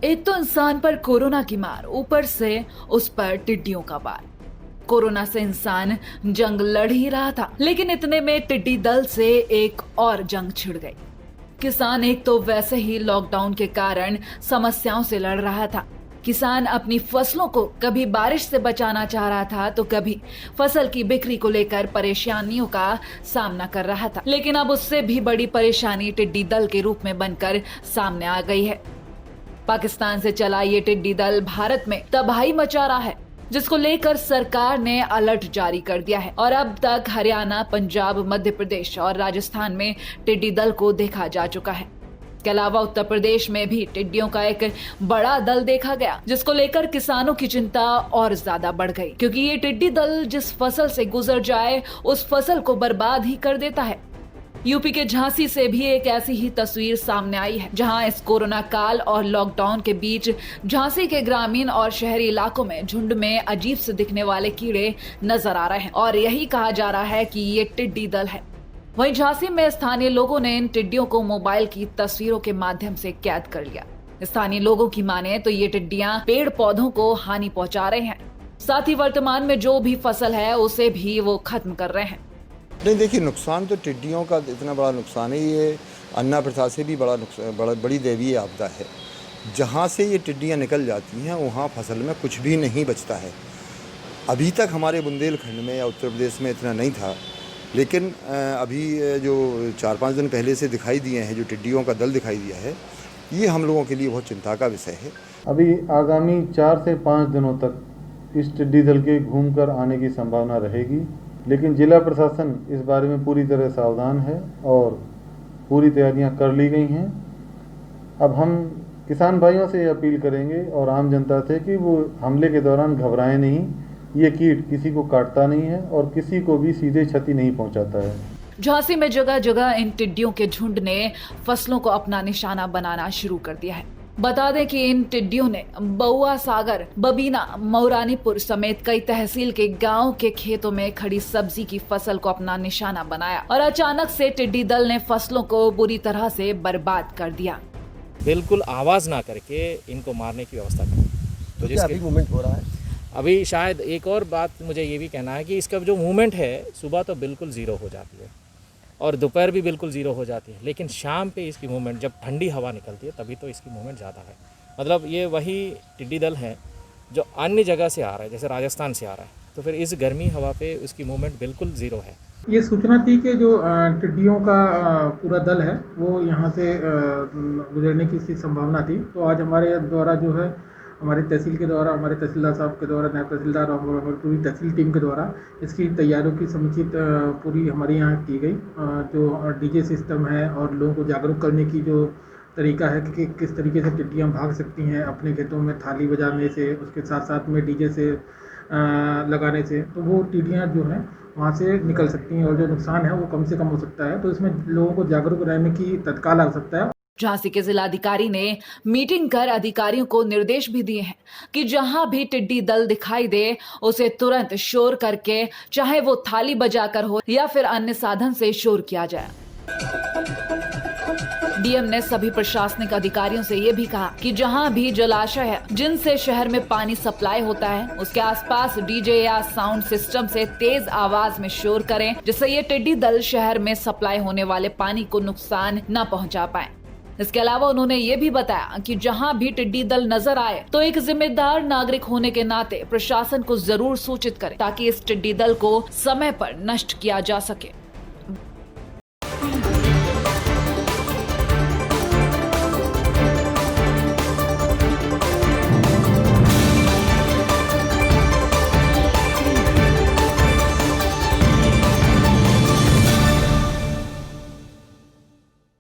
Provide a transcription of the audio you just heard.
एक तो इंसान पर कोरोना की मार, ऊपर से उस पर टिड्डियों का वार। कोरोना से इंसान जंग लड़ ही रहा था, लेकिन इतने में टिड्डी दल से एक और जंग छिड़ गई। किसान एक तो वैसे ही लॉकडाउन के कारण समस्याओं से लड़ रहा था। किसान अपनी फसलों को कभी बारिश से बचाना चाह रहा था, तो कभी फसल की बिक्री को लेकर परेशानियों का सामना कर रहा था। लेकिन अब उससे भी बड़ी परेशानी टिड्डी दल के रूप में बनकर सामने आ गई है। पाकिस्तान से चला ये टिड्डी दल भारत में तबाही मचा रहा है, जिसको लेकर सरकार ने अलर्ट जारी कर दिया है। और अब तक हरियाणा, पंजाब, मध्य प्रदेश और राजस्थान में टिड्डी दल को देखा जा चुका है। इसके अलावा उत्तर प्रदेश में भी टिड्डियों का एक बड़ा दल देखा गया, जिसको लेकर किसानों की चिंता और ज्यादा बढ़ गई, क्योंकि ये टिड्डी दल जिस फसल से गुजर जाए उस फसल को बर्बाद ही कर देता है। यूपी के झांसी से भी एक ऐसी ही तस्वीर सामने आई है, जहां इस कोरोना काल और लॉकडाउन के बीच झांसी के ग्रामीण और शहरी इलाकों में झुंड में अजीब से दिखने वाले कीड़े नजर आ रहे हैं और यही कहा जा रहा है कि ये टिड्डी दल है। वहीं झांसी में स्थानीय लोगों ने इन टिड्डियों को मोबाइल की तस्वीरों के माध्यम से कैद कर लिया। स्थानीय लोगों की माने तो ये टिड्डियां पेड़ पौधों को हानि पहुंचा रहे हैं, साथ ही वर्तमान में जो भी फसल है उसे भी वो खत्म कर रहे हैं। नहीं, देखिए, नुकसान तो टिड्डियों का इतना बड़ा नुकसान है, ये अन्ना प्रथा से भी बड़ी दैवीय आपदा है। जहाँ से ये टिड्डियाँ निकल जाती हैं वहाँ फसल में कुछ भी नहीं बचता है। अभी तक हमारे बुंदेलखंड में या उत्तर प्रदेश में इतना नहीं था, लेकिन अभी जो 4-5 दिन पहले से दिखाई दिए हैं, जो टिड्डियों का दल दिखाई दिया है, ये हम लोगों के लिए बहुत चिंता का विषय है। अभी आगामी 4 से 5 दिनों तक इस टिड्डी दल के घूमकर आने की संभावना रहेगी, लेकिन जिला प्रशासन इस बारे में पूरी तरह सावधान है और पूरी तैयारियां कर ली गई हैं। अब हम किसान भाइयों से अपील करेंगे और आम जनता से कि वो हमले के दौरान घबराएं नहीं। ये कीट किसी को काटता नहीं है और किसी को भी सीधे क्षति नहीं पहुंचाता है। झांसी में जगह जगह इन टिड्डियों के झुंड ने फसलों को अपना निशाना बनाना शुरू कर दिया है। बता दें कि इन टिड्डियों ने बउआ सागर, बबीना, मौरानीपुर समेत कई तहसील के गांव के खेतों में खड़ी सब्जी की फसल को अपना निशाना बनाया और अचानक से टिड्डी दल ने फसलों को बुरी तरह से बर्बाद कर दिया। बिल्कुल आवाज ना करके इनको मारने की व्यवस्था करें। तो अभी मूवमेंट हो रहा है। अभी शायद एक और बात मुझे ये भी कहना है कि इसका जो मूवमेंट है, सुबह तो बिल्कुल ज़ीरो हो जाती है और दोपहर भी बिल्कुल ज़ीरो हो जाती है, लेकिन शाम पे इसकी मूवमेंट, जब ठंडी हवा निकलती है तभी तो इसकी मूवमेंट ज़्यादा है। मतलब ये वही टिड्डी दल है जो अन्य जगह से आ रहा है, जैसे राजस्थान से आ रहा है, तो फिर इस गर्मी हवा पे उसकी मूवमेंट बिल्कुल ज़ीरो है। ये सूचना थी कि जो टिड्डियों का पूरा दल है वो यहाँ से गुजरने की इसकी संभावना थी। तो आज हमारे द्वारा जो है, हमारी तहसील के द्वारा, हमारे तहसीलदार साहब के द्वारा, नायब तहसीलदार और हमारी पूरी तहसील टीम के द्वारा इसकी तैयारियों की समुचित पूरी हमारे यहाँ की गई। जो डीजे सिस्टम है और लोगों को जागरूक करने की जो तरीका है कि किस तरीके से टिड्डियाँ भाग सकती हैं अपने खेतों में थाली बजाने से, उसके साथ साथ में डीजे से लगाने से, तो वो टिड्डियाँ जो हैं वहाँ से निकल सकती हैं और जो नुकसान है वो कम से कम हो सकता है। तो इसमें लोगों को जागरूक रहने की तत्काल आवश्यकता है। झांसी के जिलाधिकारी ने मीटिंग कर अधिकारियों को निर्देश भी दिए हैं कि जहां भी टिड्डी दल दिखाई दे उसे तुरंत शोर करके, चाहे वो थाली बजाकर हो या फिर अन्य साधन से शोर किया जाए। डीएम ने सभी प्रशासनिक अधिकारियों से ये भी कहा कि जहां भी जलाशय है जिनसे शहर में पानी सप्लाई होता है, उसके आसपास डीजे या साउंड सिस्टम से तेज आवाज में शोर करें, जिससे ये टिड्डी दल शहर में सप्लाई होने वाले पानी को नुकसान न पहुंचा पाए। इसके अलावा उन्होंने ये भी बताया कि जहां भी टिड्डी दल नजर आए तो एक जिम्मेदार नागरिक होने के नाते प्रशासन को जरूर सूचित करें, ताकि इस टिड्डी दल को समय पर नष्ट किया जा सके।